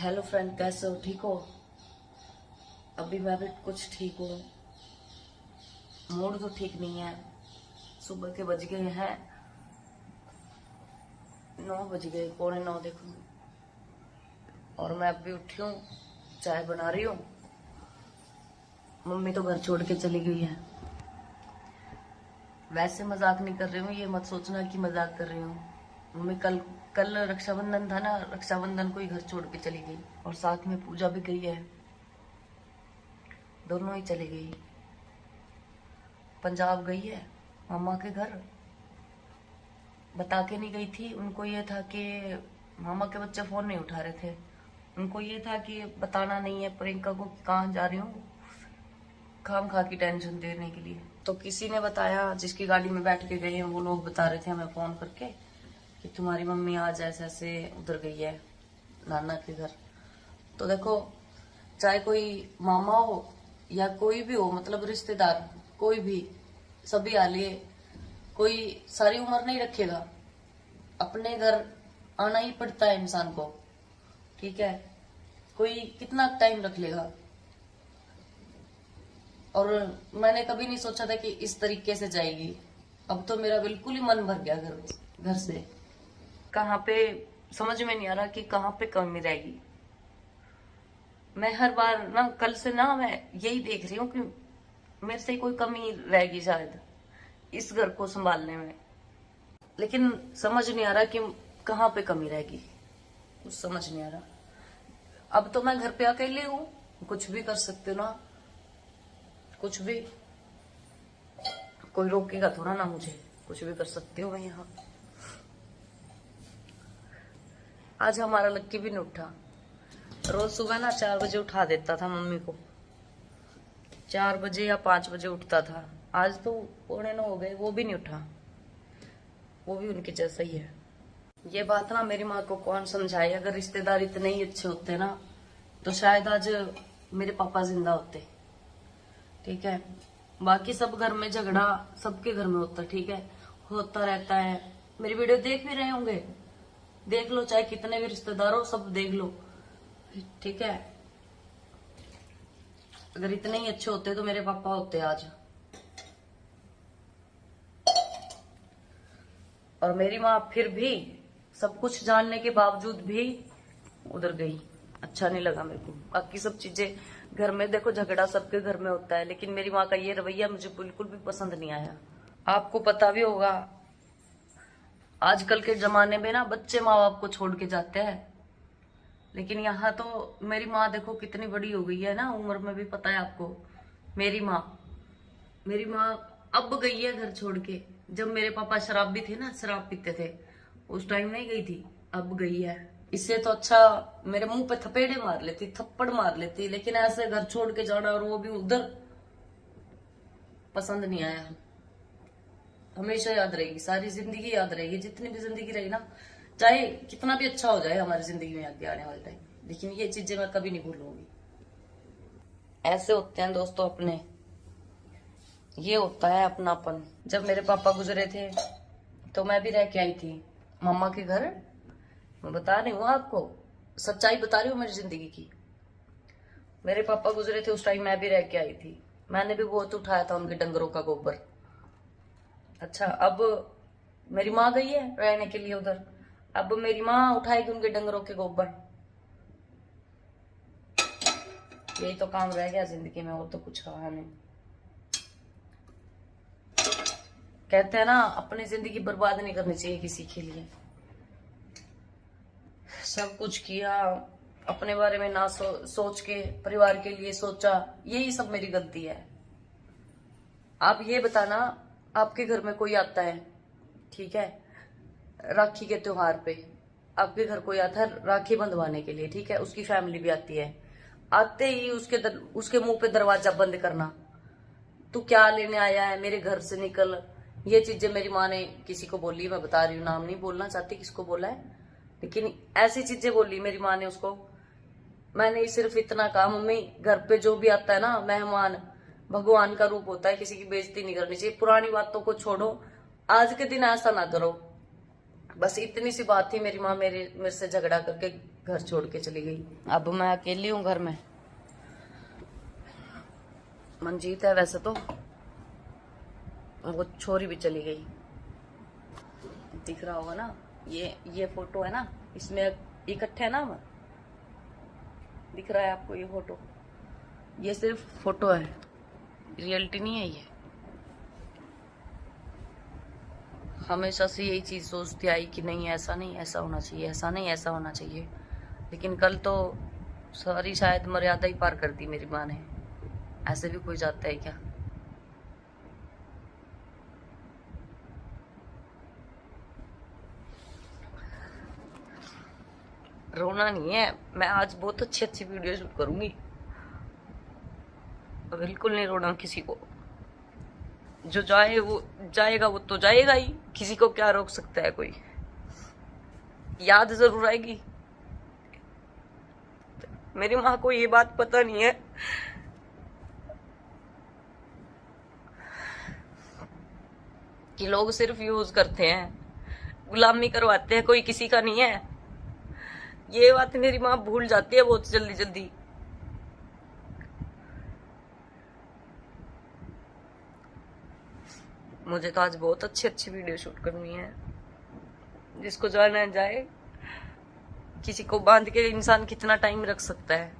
Hello friend, कैसे हो? ठीक हो? अभी मैं भी कुछ ठीक हूँ। मूड तो ठीक नहीं है। सुबह के बज गए हैं 9 बज गए, पौने 9 देखो। और मैं अभी उठी हूँ, चाय बना रही हूँ। मम्मी तो घर छोड़ के चली गई है। वैसे मजाक नहीं कर रही हूँ, ये मत सोचना कि मजाक कर रही हूँ। मम्मी कल कल रक्षाबंधन था ना, रक्षाबंधन को ही घर छोड़ के चली गई। और साथ में पूजा भी गई है, दोनों ही चली गई। पंजाब गई है मामा के घर। बता के नहीं गई थी। उनको ये था कि मामा के बच्चे फोन नहीं उठा रहे थे। उनको ये था कि बताना नहीं है प्रियंका को कि कहाँ जा रही हूँ, खाम खा की टेंशन देने के लिए। तो किसी ने बताया, जिसकी गाड़ी में बैठ के गए हैं वो लोग बता रहे थे हमें फोन करके कि तुम्हारी मम्मी आज ऐसे ऐसे उधर गई है नाना के घर। तो देखो, चाहे कोई मामा हो या कोई भी हो, मतलब रिश्तेदार कोई भी, सभी आ लिए। कोई सारी उम्र नहीं रखेगा, अपने घर आना ही पड़ता है इंसान को, ठीक है? कोई कितना टाइम रख लेगा। और मैंने कभी नहीं सोचा था कि इस तरीके से जाएगी। अब तो मेरा बिल्कुल ही मन भर गया घर से। कहाँ पे समझ में नहीं आ रहा कि कहाँ पे कमी रहेगी। मैं हर बार ना, कल से ना मैं यही देख रही हूँ कि मेरे से कोई कमी रहेगी शायद इस घर को संभालने में। लेकिन समझ नहीं आ रहा कि कहाँ पे कमी रहेगी, कुछ समझ नहीं आ रहा। अब तो मैं घर पे अकेले हूँ, कुछ भी कर सकते हो ना, कुछ भी। कोई रोकेगा थोड़ा ना मुझे, कुछ भी कर सकती हूँ मैं यहाँ। आज हमारा लक्की भी नहीं उठा। रोज सुबह ना 4 बजे उठा देता था मम्मी को, 4 बजे या 5 बजे उठता था। आज तो पौने 9 हो गए, वो भी नहीं उठा। वो भी उनके जैसा ही है। ये बात ना मेरी माँ को कौन समझाए। अगर रिश्तेदार इतने ही अच्छे होते ना तो शायद आज मेरे पापा जिंदा होते, ठीक है? बाकी सब घर में झगड़ा सबके घर में होता, ठीक है, होता रहता है। मेरी वीडियो देख भी रहे होंगे, देख लो, चाहे कितने भी रिश्तेदार हो, सब देख लो, ठीक है? अगर इतने ही अच्छे होते तो मेरे पापा होते आज। और मेरी माँ फिर भी सब कुछ जानने के बावजूद भी उधर गई। अच्छा नहीं लगा मेरे को। बाकी सब चीजें घर में देखो, झगड़ा सबके घर में होता है, लेकिन मेरी माँ का ये रवैया मुझे बिल्कुल भी पसंद नहीं आया। आपको पता भी होगा, आजकल के जमाने में ना बच्चे माँ बाप को छोड़ के जाते हैं। लेकिन यहाँ तो मेरी माँ देखो कितनी बड़ी हो गई है ना, उम्र में भी। पता है आपको, मेरी माँ अब गई है घर छोड़ के। जब मेरे पापा शराब भी थे ना, शराब पीते थे, उस टाइम नहीं गई थी, अब गई है। इससे तो अच्छा मेरे मुंह पे थपेड़े मार लेती, थप्पड़ मार लेती। लेकिन ऐसे घर छोड़ के जाना, और वो भी उधर, पसंद नहीं आया। हमेशा याद रहेगी, सारी जिंदगी याद रहेगी, जितनी भी जिंदगी रही ना, चाहे कितना भी अच्छा हो जाए हमारी जिंदगी में आगे आने वाले टाइम, लेकिन ये चीजें मैं कभी नहीं भूलूंगी। ऐसे होते हैं दोस्तों अपने, ये होता है अपनापन। जब मेरे पापा गुजरे थे तो मैं भी रह के आई थी मम्मा के घर। मैं बता रही हूँ आपको, सच्चाई बता रही हूँ मेरी जिंदगी की। मेरे पापा गुजरे थे उस टाइम, मैं भी रह के आई थी। मैंने भी बहुत उठाया था उनके डंगरों का गोबर। अच्छा, अब मेरी माँ गई है रहने के लिए उधर, अब मेरी माँ उठाएगी उनके डंगरों के गोबर। यही तो काम रह गया जिंदगी में, और तो कुछ रहा नहीं। कहते हैं ना, अपनी जिंदगी बर्बाद नहीं करनी चाहिए किसी के लिए। सब कुछ किया, अपने बारे में ना सोच के परिवार के लिए सोचा, यही सब मेरी गलती है। आप ये बताना, आपके घर में कोई आता है, ठीक है, राखी के त्योहार पे आपके घर कोई आता है राखी बंधवाने के लिए, ठीक है, उसकी फैमिली भी आती है। आते ही उसके मुंह पे दरवाजा बंद करना, तू क्या लेने आया है, मेरे घर से निकल। ये चीजें मेरी माँ ने किसी को बोली, मैं बता रही हूँ, नाम नहीं बोलना चाहती किसको बोला है, लेकिन ऐसी चीजें बोली मेरी माँ ने उसको। मैंने सिर्फ इतना कहा, मम्मी घर पे जो भी आता है ना मेहमान, भगवान का रूप होता है, किसी की बेइज्जती नहीं करनी चाहिए। पुरानी बातों को छोड़ो, आज के दिन ऐसा ना करो। बस इतनी सी बात थी, मेरी माँ मेरे से झगड़ा करके घर छोड़ के चली गई। अब मैं अकेली हूँ घर में। मंजीत है वैसे तो, वो छोरी भी चली गई। दिख रहा होगा ना, ये फोटो है ना, इसमें इकट्ठे ना हम, दिख रहा है आपको ये फोटो? ये सिर्फ फोटो है, रियलिटी नहीं है ये। हमेशा से यही चीज सोचती आई कि नहीं ऐसा नहीं, ऐसा होना चाहिए, ऐसा नहीं, ऐसा होना चाहिए। लेकिन कल तो सारी शायद मर्यादा ही पार कर दी मेरी माँ ने। ऐसे भी कोई जाता है क्या? रोना नहीं है, मैं आज बहुत अच्छी अच्छी वीडियो शूट करूंगी। बिल्कुल नहीं रोना किसी को। जो जाए वो जाएगा, वो तो जाएगा ही, किसी को क्या रोक सकता है कोई। याद जरूर आएगी। मेरी माँ को ये बात पता नहीं है कि लोग सिर्फ यूज करते हैं, गुलामी करवाते हैं, कोई किसी का नहीं है। ये बात मेरी माँ भूल जाती है बहुत जल्दी जल्दी। मुझे तो आज बहुत अच्छी अच्छी वीडियो शूट करनी है। जिसको जाना है जाए। किसी को बांध के इंसान कितना टाइम रख सकता है?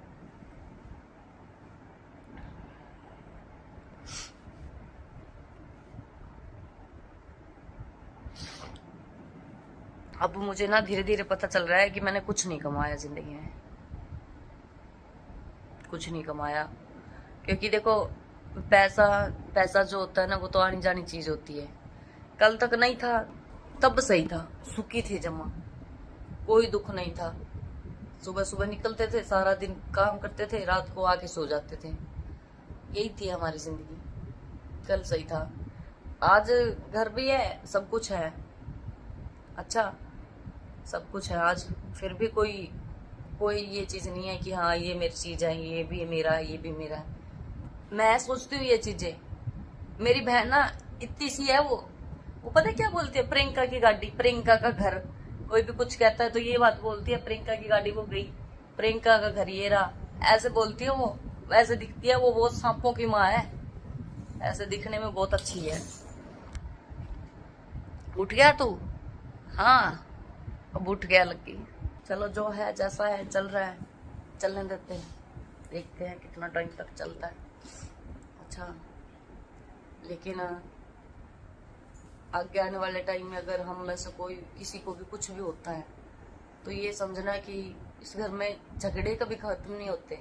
अब मुझे ना धीरे धीरे पता चल रहा है कि मैंने कुछ नहीं कमाया जिंदगी में, कुछ नहीं कमाया। क्योंकि देखो, पैसा जो होता है ना, वो तो आनी जानी चीज होती है। कल तक नहीं था तब सही था, सुखी थे जमा, कोई दुख नहीं था। सुबह सुबह निकलते थे, सारा दिन काम करते थे, रात को आके सो जाते थे। यही थी हमारी जिंदगी। कल सही था। आज घर भी है, सब कुछ है, अच्छा सब कुछ है आज। फिर भी कोई ये चीज नहीं है कि हाँ ये मेरी चीज है, ये भी मेरा है, ये भी मेरा है। मैं सोचती हूँ ये चीजें। मेरी बहन ना इतनी सी है, वो पता है क्या बोलती है? प्रियंका की गाड़ी, प्रियंका का घर। कोई भी कुछ कहता है तो ये बात बोलती है, प्रियंका की गाड़ी वो गई, प्रियंका का घर ये रहा, ऐसे बोलती है वो। वैसे दिखती है वो बहुत सांपों की माँ है, ऐसे दिखने में बहुत अच्छी है। उठ गया तू? हाँ, अब उठ गया लकी। चलो जो है जैसा है चल रहा है, चलने देते हैं, देखते हैं कितना टाइम तक चलता है। अच्छा, लेकिन आगे आने वाले टाइम में अगर हम में से कोई किसी को भी कुछ भी होता है तो ये समझना कि इस घर में झगड़े कभी खत्म नहीं होते,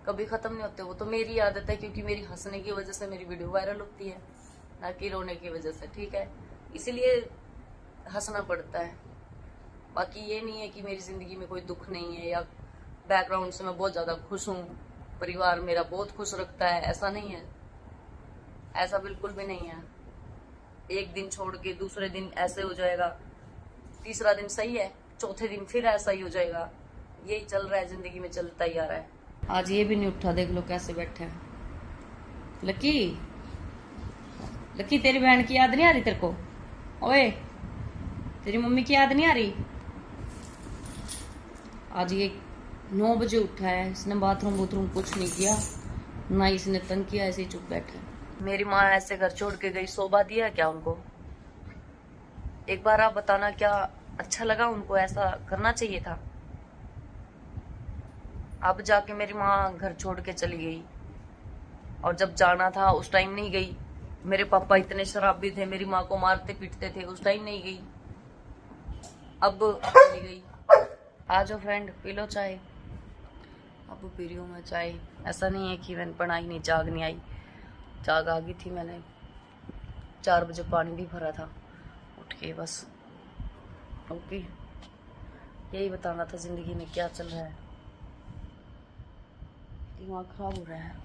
कभी खत्म नहीं होते। वो तो मेरी आदत है, क्योंकि मेरी हंसने की वजह से मेरी वीडियो वायरल होती है, ना कि रोने की वजह से, ठीक है? इसीलिए हंसना पड़ता है। बाकी ये नहीं है कि मेरी जिंदगी में कोई दुख नहीं है, या बैकग्राउंड से मैं बहुत ज्यादा खुश हूँ, परिवार मेरा बहुत खुश रखता है, ऐसा नहीं है, ऐसा बिल्कुल भी नहीं है। एक दिन छोड़ के दूसरे दिन ऐसे हो जाएगा, तीसरा दिन सही है, चौथे दिन फिर ऐसा ही हो जाएगा। यही चल रहा है जिंदगी में, चलता ही आ रहा है। आज ये भी नहीं उठा, देख लो कैसे बैठे हैं। लकी तेरी बहन की याद नहीं आ रही तेरे को? ओए, तेरी मम्मी की याद नहीं आ रही? आज ये 9 बजे उठा है, इसने बाथरूम कुछ नहीं किया, ना इसने तंग किया, ऐसे ही चुप बैठा है। मेरी माँ ऐसे घर छोड़ के गई, शोभा दिया क्या उनको? एक बार आप बताना, क्या अच्छा लगा उनको? ऐसा करना चाहिए था। अब जाके मेरी माँ घर छोड़ के चली गई, और जब जाना था उस टाइम नहीं गई। मेरे पापा इतने शराबी थे, मेरी माँ को मारते पीटते थे, उस टाइम नहीं गई, अब चली गई। आ जाओ फ्रेंड, पी लो चाय। अब पी रही हूँ मैं चाय। ऐसा नहीं है कि मैंने पढ़ाई नहीं, जाग नहीं आई, जाग आ गई थी। मैंने 4 बजे पानी भी भरा था उठ के, बस। ओके, यही बताना था जिंदगी में क्या चल रहा है। दिमाग खराब हो रहा है।